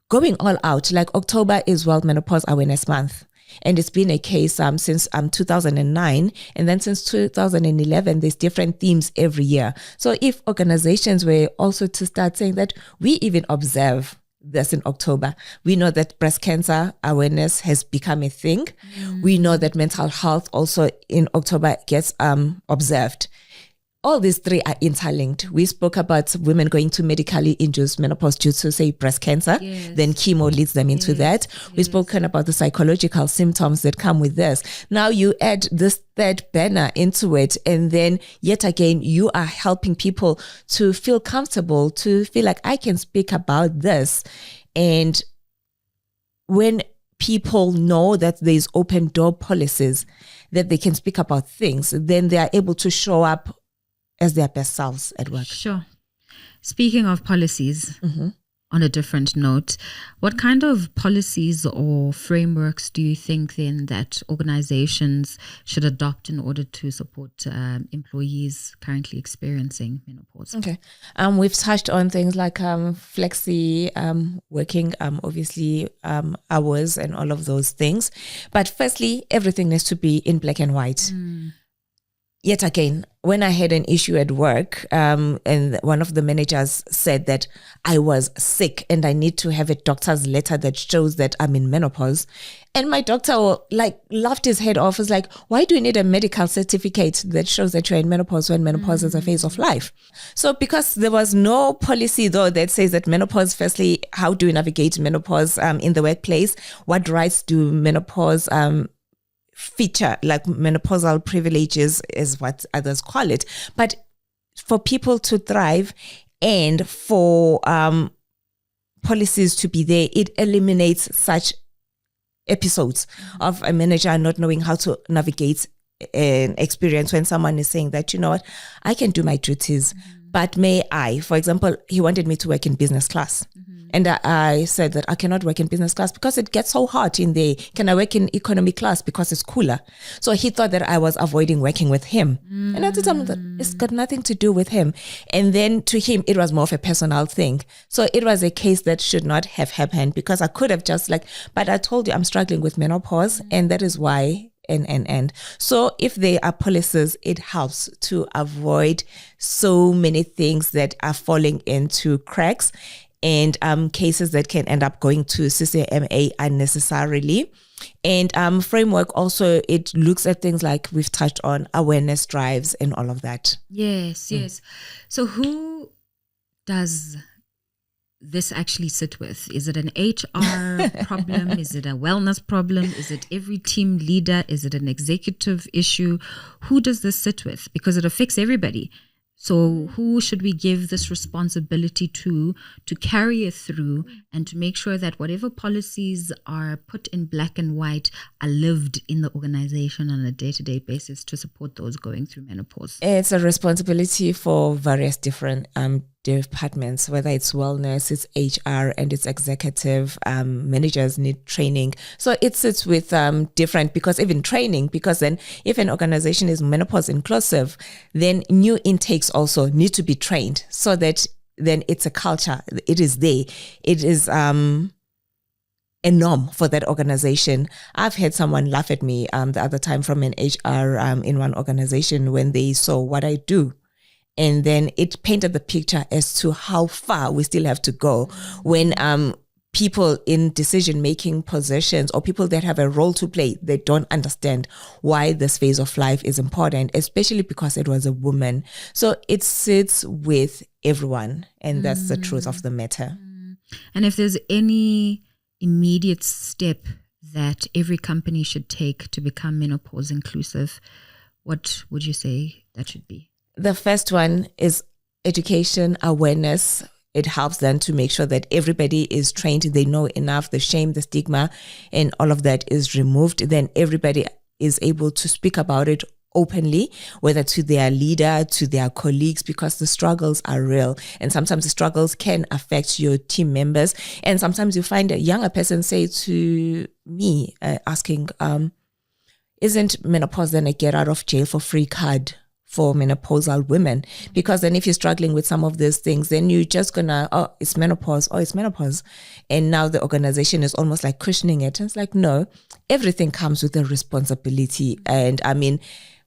going all out. Like October is World Menopause Awareness Month. And it's been a case since 2009. And then since 2011, there's different themes every year. So if organizations were also to start saying that we even observe this in October, we know that breast cancer awareness has become a thing. We know that mental health also in October gets observed. All these three are interlinked. We spoke about women going to medically induced menopause due to, say, breast cancer. Then chemo leads them into that. We've spoken about the psychological symptoms that come with this. Now you add this third banner into it, and then yet again, you are helping people to feel comfortable, to feel like I can speak about this. And when people know that there's open door policies, that they can speak about things, then they are able to show up as their best selves at work. Sure. Speaking of policies, on a different note, what kind of policies or frameworks do you think then that organizations should adopt in order to support employees currently experiencing menopause? Okay. We've touched on things like flexi working, obviously hours and all of those things. But firstly, everything needs to be in black and white. Yet again, when I had an issue at work, and one of the managers said that I was sick and I need to have a doctor's letter that shows that I'm in menopause. And my doctor laughed his head off. Was like, why do you need a medical certificate that shows that you're in menopause when menopause is a phase of life? So because there was no policy though that says that menopause, firstly, how do you navigate menopause in the workplace? What rights do menopause feature, like menopausal privileges is what others call it. But for people to thrive and for policies to be there, it eliminates such episodes of a manager not knowing how to navigate an experience when someone is saying that, you know what, I can do my duties, but may I, for example, he wanted me to work in business class. And I said that I cannot work in business class because it gets so hot in there. Can I work in economy class because it's cooler? So he thought that I was avoiding working with him. And I told him that it's got nothing to do with him. And then to him, it was more of a personal thing. So it was a case that should not have happened because I could have just but I told you I'm struggling with menopause and that is why. And so if there are policies, it helps to avoid so many things that are falling into cracks and cases that can end up going to CCMA unnecessarily. And framework also, it looks at things like we've touched on, awareness drives and all of that. Yes. So who does this actually sit with? Is it an HR problem? Is it a wellness problem? Is it every team leader? Is it an executive issue? Who does this sit with? Because it affects everybody. So who should we give this responsibility to carry it through and to make sure that whatever policies are put in black and white are lived in the organization on a day-to-day basis to support those going through menopause? It's a responsibility for various different departments, whether it's wellness, it's HR, and it's executive. Managers need training. So it sits with different, because even training, because then if an organization is menopause inclusive, then new intakes also need to be trained so that then it's a culture. It is there. It is a norm for that organization. I've had someone laugh at me the other time from an HR in one organization when they saw what I do. And then it painted the picture as to how far we still have to go when people in decision-making positions or people that have a role to play, they don't understand why this phase of life is important, especially because it was a woman. So it sits with everyone, and that's the truth of the matter. And if there's any immediate step that every company should take to become menopause inclusive, what would you say that should be? The first one is education, awareness. It helps then to make sure that everybody is trained. They know enough, the shame, the stigma, and all of that is removed. Then everybody is able to speak about it openly, whether to their leader, to their colleagues, because the struggles are real. And sometimes the struggles can affect your team members. And sometimes you find a younger person say to me, asking, isn't menopause then a get out of jail for free card for menopausal women? Because then if you're struggling with some of these things, then you're just gonna, it's menopause. And now the organization is almost like cushioning it. And it's like, no, everything comes with a responsibility. And I mean,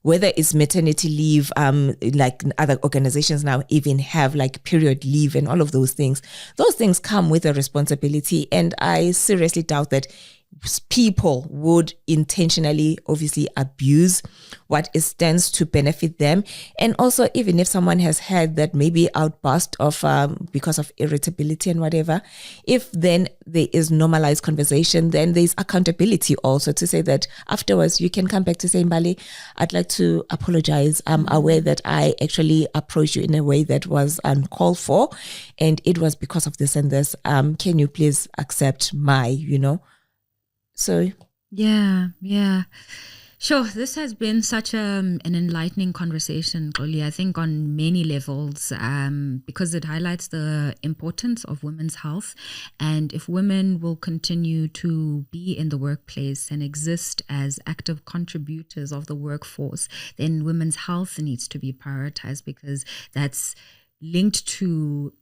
whether it's maternity leave, like other organizations now even have like period leave and all of those things come with a responsibility. And I seriously doubt that people would intentionally obviously abuse what it stands to benefit them. And also, even if someone has had that maybe outburst of because of irritability and whatever, if then there is normalized conversation, then there's accountability also to say that afterwards you can come back to say, Mbali, I'd like to apologize. I'm aware that I actually approached you in a way that was uncalled for, and it was because of this and this. Can you please accept my, So yeah. Sure, this has been such an enlightening conversation, Xoli, I think on many levels, because it highlights the importance of women's health. And if women will continue to be in the workplace and exist as active contributors of the workforce, then women's health needs to be prioritized, because that's linked to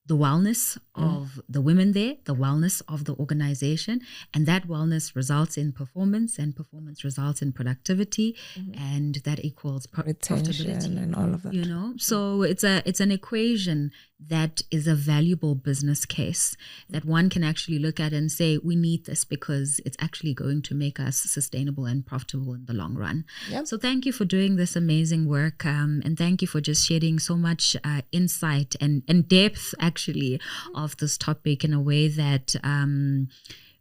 the wellness of the women there, the wellness of the organization, and that wellness results in performance, and performance results in productivity, and that equals profitability and all of that. You know, so it's an equation that is a valuable business case that one can actually look at and say, we need this because it's actually going to make us sustainable and profitable in the long run. Yep. So thank you for doing this amazing work, and thank you for just sharing so much insight and depth actually of this topic in a way that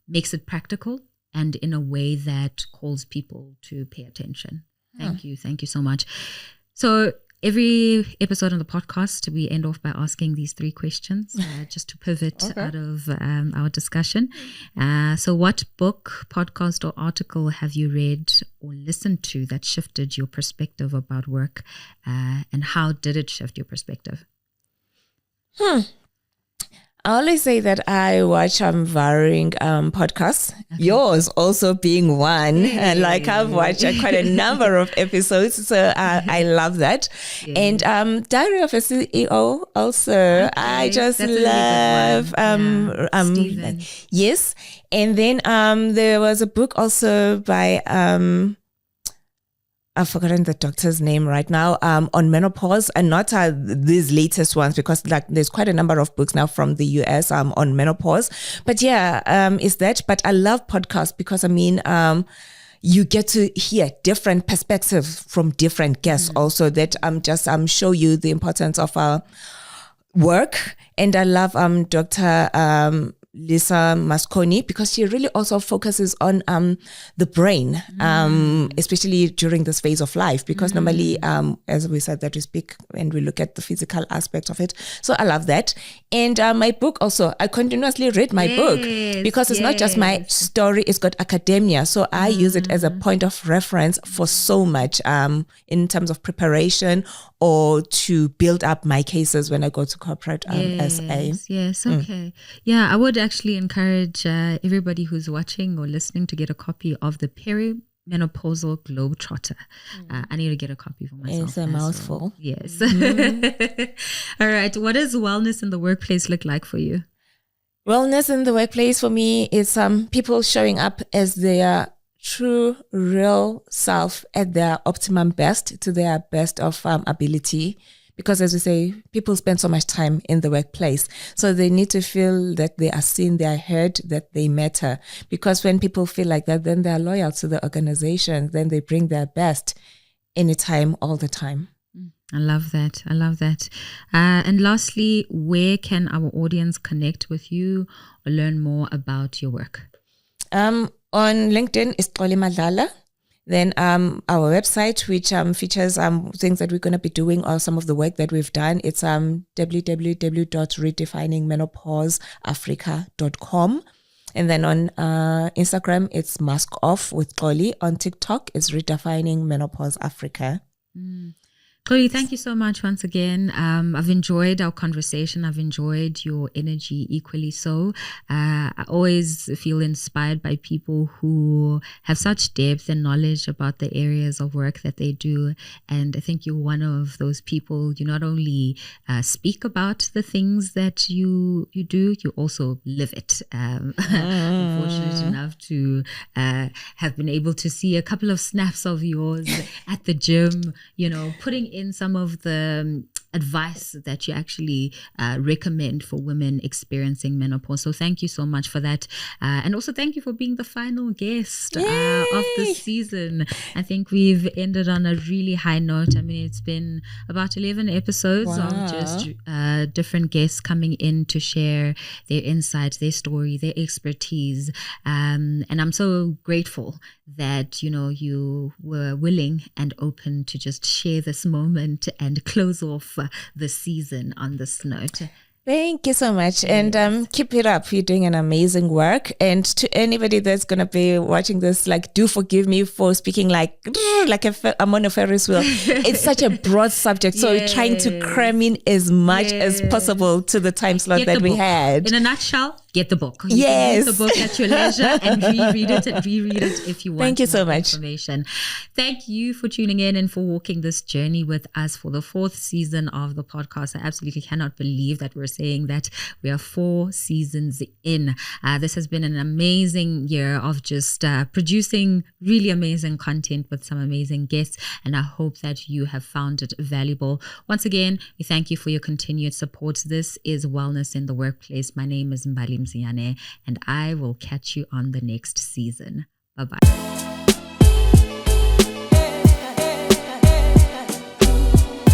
makes it practical and in a way that calls people to pay attention. Thank you so much. So every episode on the podcast, we end off by asking these 3 questions just to pivot out of our discussion. So what book, podcast, or article have you read or listened to that shifted your perspective about work, and how did it shift your perspective? I always say that I watch varying podcasts, yours also being one. And like I've watched quite a number of episodes, so I love that. And Diary of a CEO also, I just love. Stephen. Yes. And then there was a book also by I've forgotten the doctor's name right now, on menopause, and not these latest ones, because like there's quite a number of books now from the US on menopause. But is that. But I love podcasts because you get to hear different perspectives from different guests also that just show you the importance of work. And I love Dr. Lisa Masconi, because she really also focuses on the brain, especially during this phase of life, because normally, as we said, that we speak and we look at the physical aspect of it. So I love that. And my book also, I continuously read my book, because it's not just my story, it's got academia. So I use it as a point of reference for so much in terms of preparation or to build up my cases when I go to corporate SA. Yes, okay. Yeah, I would actually encourage everybody who's watching or listening to get a copy of the Perimenopausal Globetrotter. I need to get a copy for myself. It's a mouthful. Well. Yes. All right. What does wellness in the workplace look like for you? Wellness in the workplace for me is people showing up as their true, real self at their optimum best, to their best of ability. Because as we say, people spend so much time in the workplace. So they need to feel that they are seen, they are heard, that they matter. Because when people feel like that, then they are loyal to the organization. Then they bring their best anytime, all the time. I love that. And lastly, where can our audience connect with you or learn more about your work? On LinkedIn is Xoli Madlala. Then our website, which features things that we're going to be doing or some of the work that we've done, it's www.redefiningmenopauseafrica.com. And then on Instagram, it's Mask Off with Xoli. On TikTok, it's Redefining Menopause Africa. Xoli, thank you so much once again. I've enjoyed our conversation. I've enjoyed your energy equally so. I always feel inspired by people who have such depth and knowledge about the areas of work that they do. And I think you're one of those people. You not only speak about the things that you do, you also live it. I'm fortunate enough to have been able to see a couple of snaps of yours at the gym, putting in some of the advice that you actually recommend for women experiencing menopause. So thank you so much for that. And also thank you for being the final guest of this season. I think we've ended on a really high note. I mean, it's been about 11 episodes of just different guests coming in to share their insights, their story, their expertise. And I'm so grateful that, you were willing and open to just share this moment and close off the season on this note. Thank you so much. And keep it up. You're doing an amazing work. And to anybody that's going to be watching this, do forgive me for speaking like I'm on a Ferris wheel. It's such a broad subject. So we're trying to cram in as much as possible to the time slot that we had. In a nutshell, get the book. You Yes. can read the book at your leisure and reread it if you want. Thank you so more much. Information. Thank you for tuning in and for walking this journey with us for the 4th season of the podcast. I absolutely cannot believe that we're saying that we are 4 seasons in. This has been an amazing year of just producing really amazing content with some amazing guests, and I hope that you have found it valuable. Once again, we thank you for your continued support. This is Wellness in the Workplace. My name is Mbali Mziane, and I will catch you on the next season. Bye-bye.